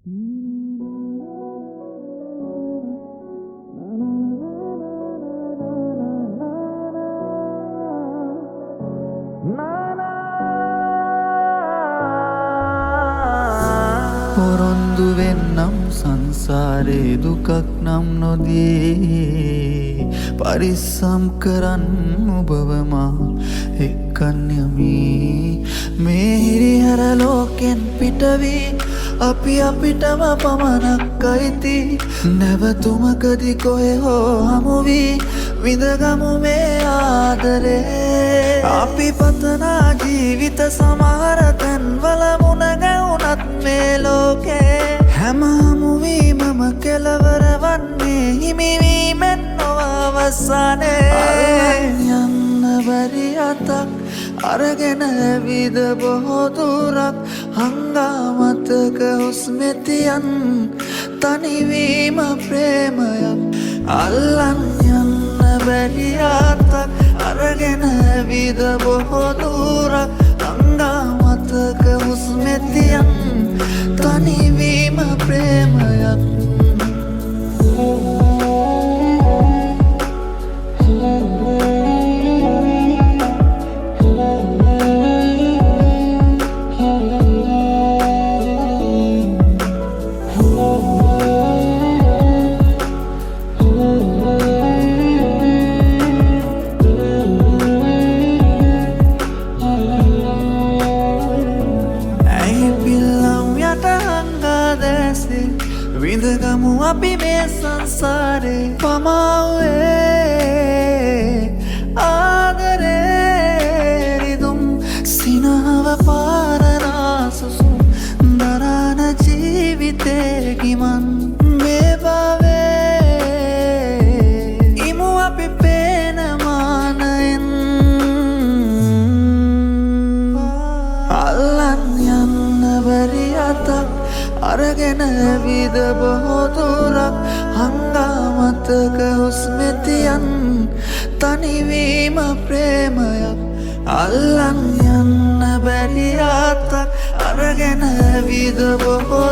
පොරොන්දු වෙන්නම් සංසාරේ දුකක් නම් නොදී පරිස්සම් කරන්න ඔබව මා එක්කන් යමි මේ හිරිහැර ලෝකෙන් පිටවී අපි අපිටම පමණක් අයිති නැවතුමකදී කොහේ හෝ හමු වී විඳගමු මේ ආදරේ අපි පතනා ජීවිත සමහර තැන්වල මුණ ගැවුනත් මේ ලෝකේ හැම හමුවීමම කෙලවර වන්නේ හිමිවීමෙන් නොව අවසානයේ යන්න බැරි අතක් අරගෙන ඇවිද බොහෝ දුරක් හංගාමතක හුස්මෙතියන් තනිවීම ප්‍රේමයක් අල්ලන් යන්න බැරි අතක් අරගෙන ඇවිද බොහෝ දුරක් හංගාමතක හුස්මෙතියන් තනිවීම ප්‍රේමයක් විඳගමු අපි මේ සංසාරේ පමාවේ ආදරේ රිදුම් සිනහව පාරනාසුසුම් දරාන ජීවිතේ ගිමන් මේ භවයේ ඉමු අපි පේන මානයෙන් අල්ලන් යන්න බැරි අතක් අරගෙන ඇවිද බොහෝ දුරක් හංගාමතක හුස්මෙතියන් තනිවීම ප්‍රේමයක් අල්ලන් යන්න බැරි අතක් අරගෙන ඇවිද බොහෝ